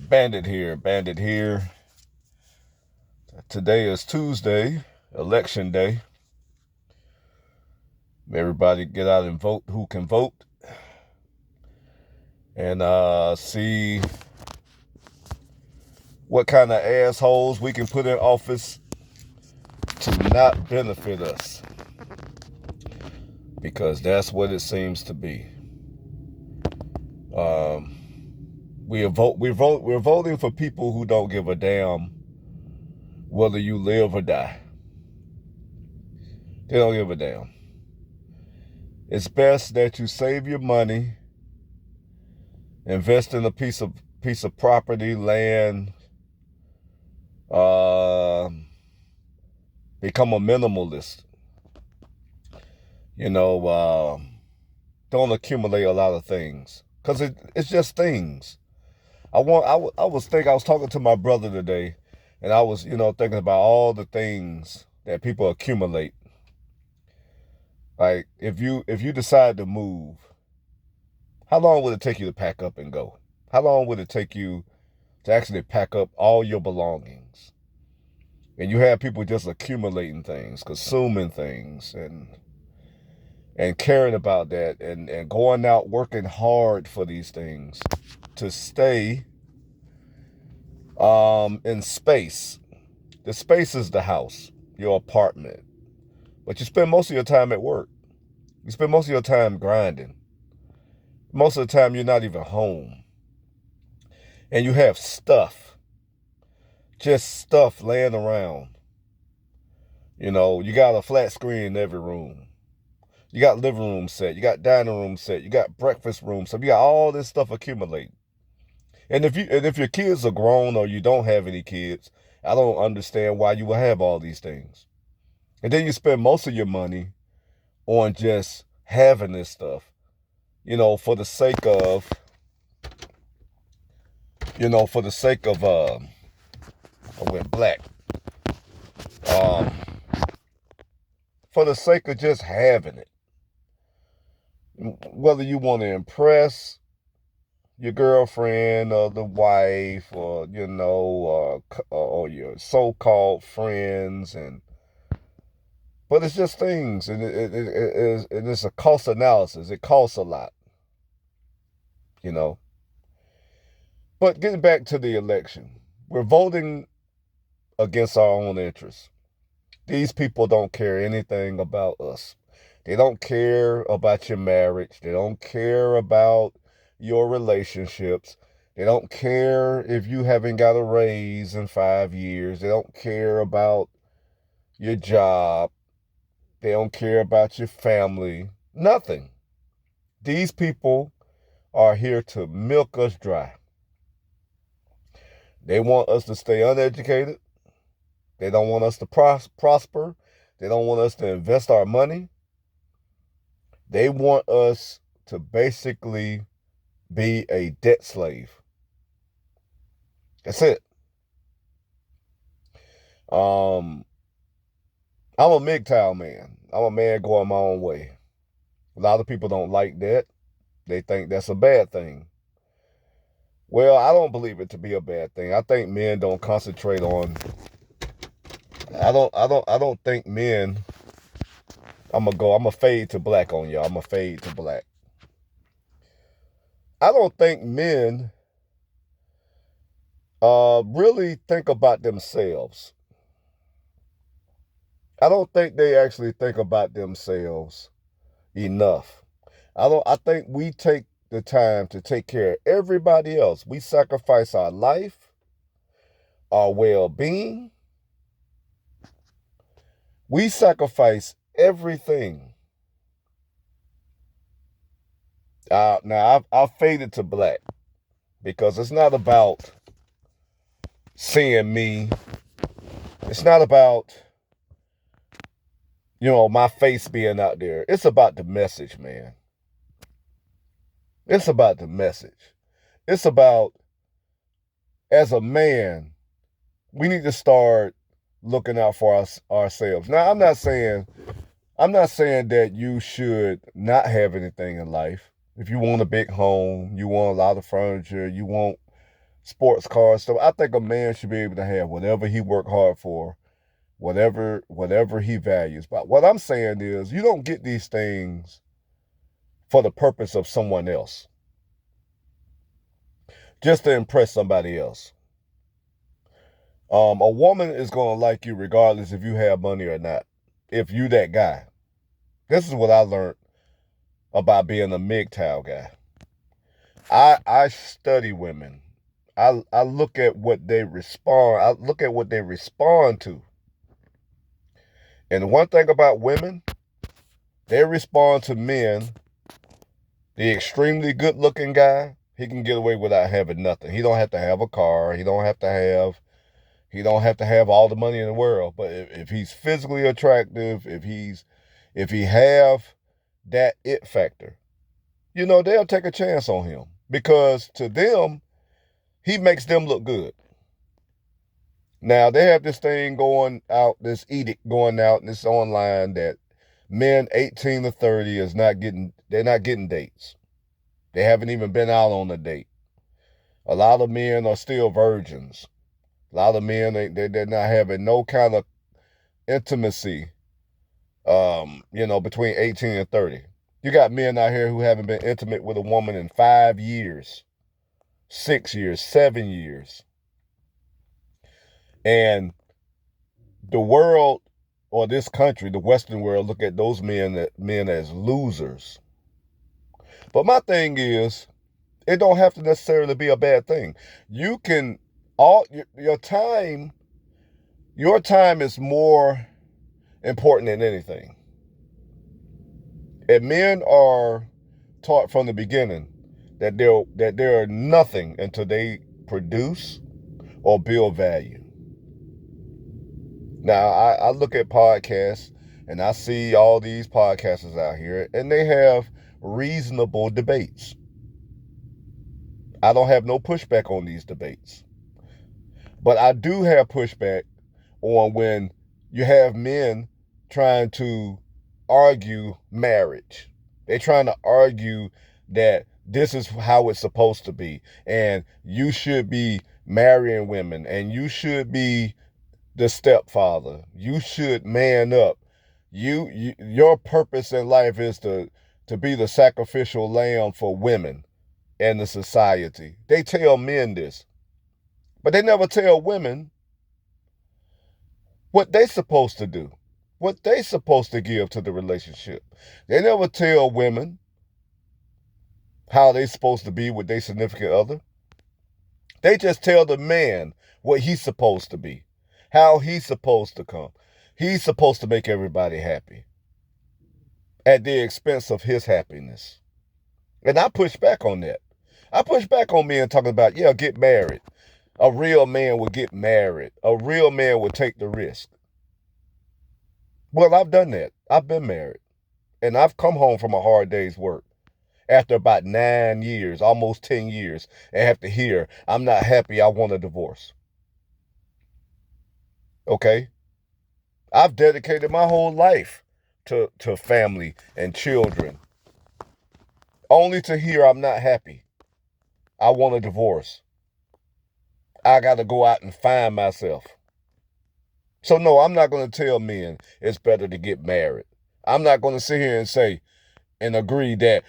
Bandit here, Bandit here. Today is Tuesday, election day. Everybody get out and vote who can vote. And see what kind of assholes we can put in office to not benefit us. Because that's what it seems to be. We're voting for people who don't give a damn whether you live or die. They don't give a damn. It's best that you save your money, invest in a piece of property, land, become a minimalist. Don't accumulate a lot of things because it's just things. I was talking to my brother today, and I was thinking about all the things that people accumulate. Like if you decide to move, how long would it take you to pack up and go? How long would it take you to actually pack up all your belongings? And you have people just accumulating things, consuming things, and caring about that, and going out working hard for these things to stay in space. The space is the house, your apartment. But you spend most of your time at work. You spend most of your time grinding. Most of the time you're not even home. And you have stuff. Just stuff laying around. You got a flat screen in every room. You got living room set. You got dining room set. You got breakfast room. So you got all this stuff accumulating. And if your kids are grown or you don't have any kids, I don't understand why you will have all these things. And then you spend most of your money on just having this stuff, for the sake of, I went black. For the sake of just having it. Whether you want to impress your girlfriend or the wife or, or your so-called friends, but it's just things, and it's a cost analysis. It costs a lot, But getting back to the election, we're voting against our own interests. These people don't care anything about us. They don't care about your marriage. They don't care about your relationships. They don't care if you haven't got a raise in 5 years. They don't care about your job. They don't care about your family. Nothing. These people are here to milk us dry. They want us to stay uneducated. They don't want us to prosper. They don't want us to invest our money. They want us to basically be a debt slave. That's it. I'm a MGTOW man. I'm a man going my own way. A lot of people don't like that. They think that's a bad thing. Well, I don't believe it to be a bad thing. I think men don't concentrate on. I don't think men. I'm gonna fade to black on y'all. I'm gonna fade to black. I don't think men really think about themselves. I don't think they actually think about themselves enough. I think we take the time to take care of everybody else. We sacrifice our life, our well-being. We sacrifice everything. Now I've faded to black because it's not about seeing me. It's not about my face being out there. It's about the message, man. It's about the message. It's about, as a man, we need to start looking out for ourselves. Now, I'm not saying that you should not have anything in life. If you want a big home, you want a lot of furniture, you want sports cars, stuff. I think a man should be able to have whatever he worked hard for, whatever he values. But what I'm saying is, you don't get these things for the purpose of someone else, just to impress somebody else. A woman is going to like you regardless if you have money or not, if you that guy. This is what I learned about being a MGTOW guy. I study women. I look at what they respond. I look at what they respond to. And one thing about women, they respond to men. The extremely good-looking guy, he can get away without having nothing. He don't have to have a car. He don't have to have all the money in the world. But if he's physically attractive, if he have that it factor, they'll take a chance on him, because to them, he makes them look good. Now, they have this thing going out, this edict going out, and it's online, that men 18 to 30 they're not getting dates. They haven't even been out on a date. A lot of men are still virgins. A lot of men, they're not having no kind of intimacy, between 18 and 30. You got men out here who haven't been intimate with a woman in 5 years, 6 years, 7 years. And the world, or this country, the Western world, look at those men as losers. But my thing is, it don't have to necessarily be a bad thing. You can, your time is more important than anything. And men are taught from the beginning that they're nothing until they produce or build value. Now, I look at podcasts, and I see all these podcasters out here, and they have reasonable debates. I don't have no pushback on these debates. But I do have pushback on when you have men trying to argue marriage. They're trying to argue that this is how it's supposed to be, and you should be marrying women, and you should be the stepfather. You should man up. Your purpose in life is to be the sacrificial lamb for women and the society. They tell men this, but they never tell women what they supposed to do, what they supposed to give to the relationship. They never tell women how they supposed to be with their significant other. They just tell the man what he's supposed to be, how he's supposed to come. He's supposed to make everybody happy at the expense of his happiness. And I push back on that. I push back on men talking about, get married. A real man would get married. A real man would take the risk. Well, I've done that. I've been married. And I've come home from a hard day's work after about 9 years, almost 10 years, and have to hear, I'm not happy, I want a divorce. Okay? I've dedicated my whole life to family and children, only to hear I'm not happy. I want a divorce. I got to go out and find myself. So no, I'm not going to tell men it's better to get married. I'm not going to sit here and say and agree that,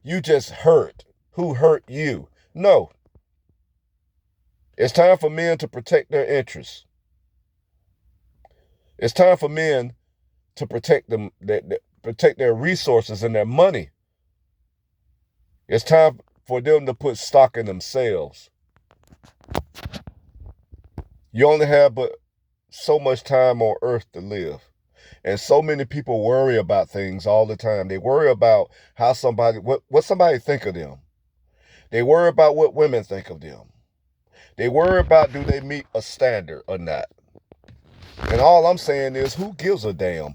you just hurt. Who hurt you? No. It's time for men to protect their interests. It's time for men to protect protect their resources and their money. It's time for them to put stock in themselves. You only have but so much time on earth to live. And so many people worry about things all the time. They worry about how what somebody think of them. They worry about what women think of them. They worry about, do they meet a standard or not? And all I'm saying is, who gives a damn?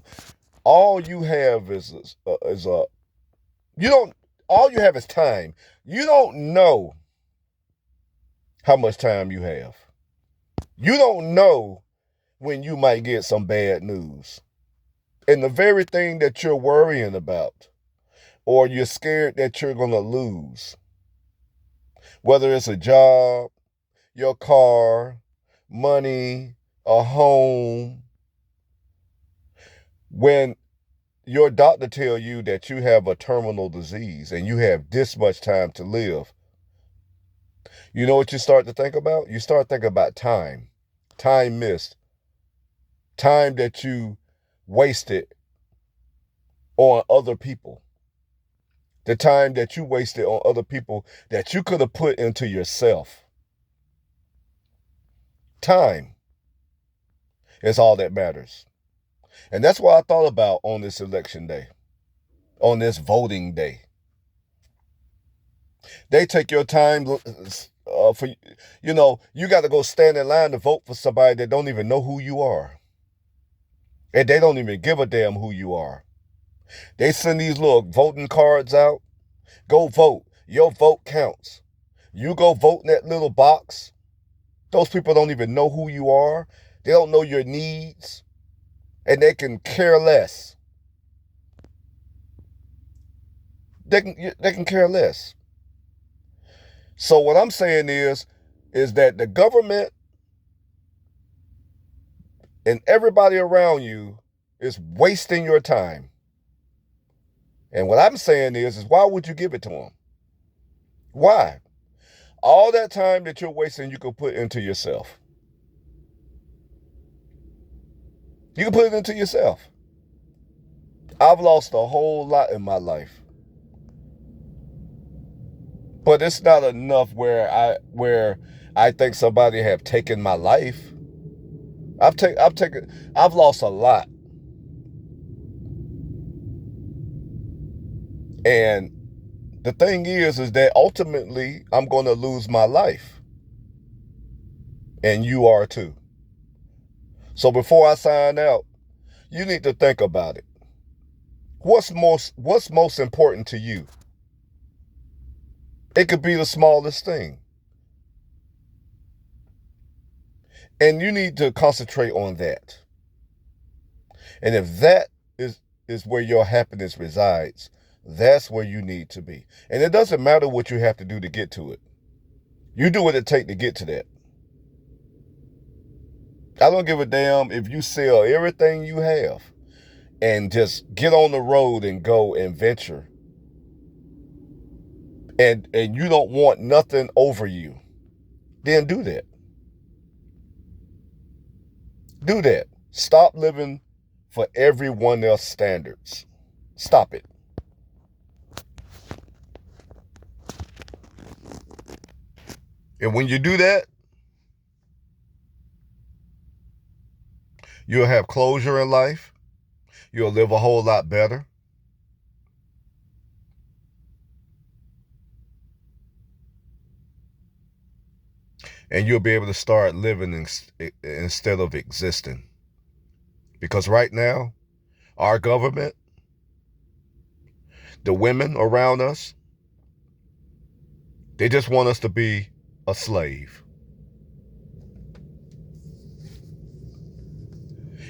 All you have all you have is time. You don't know how much time you have. You don't know when you might get some bad news. And the very thing that you're worrying about, or you're scared that you're going to lose, whether it's a job, your car, money, a home, when your doctor tell you that you have a terminal disease and you have this much time to live, you know what you start to think about? You start thinking about time, time missed, time that you wasted on other people, the time that you wasted on other people that you could have put into yourself. Time is all that matters. And that's what I thought about on this election day, on this voting day. They take your time for, you got to go stand in line to vote for somebody that don't even know who you are. And they don't even give a damn who you are. They send these little voting cards out. Go vote. Your vote counts. You go vote in that little box. Those people don't even know who you are. They don't know your needs. And they can care less. They can care less. So what I'm saying is that the government and everybody around you is wasting your time. And what I'm saying is why would you give it to them? Why? All that time that you're wasting, you could put into yourself. You can put it into yourself. I've lost a whole lot in my life. But it's not enough where I think somebody have taken my life. I've lost a lot. And the thing is that ultimately I'm going to lose my life. And you are too. So before I sign out, you need to think about it. What's most important to you? It could be the smallest thing. And you need to concentrate on that. And if that is where your happiness resides, that's where you need to be. And it doesn't matter what you have to do to get to it. You do what it takes to get to that. I don't give a damn if you sell everything you have and just get on the road and go and venture. And you don't want nothing over you. Then do that. Do that. Stop living for everyone else's standards. Stop it. And when you do that, you'll have closure in life. You'll live a whole lot better. And you'll be able to start living instead of existing. Because right now, our government, the women around us, they just want us to be a slave.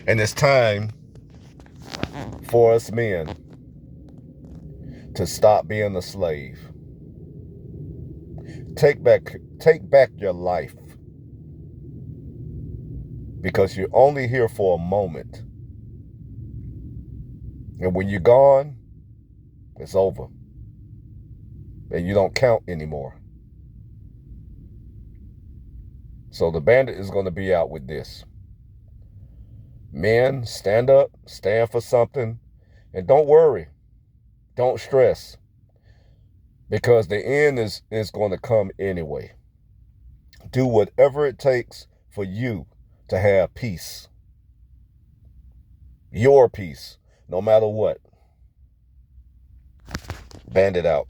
And it's time for us men to stop being a slave. Take back your life. Because you're only here for a moment. And when you're gone, it's over. And you don't count anymore. So the bandit is going to be out with this. Men, stand up, stand for something, and don't worry. Don't stress. Because the end is going to come anyway. Do whatever it takes for you to have peace. Your peace, no matter what. Bandit out.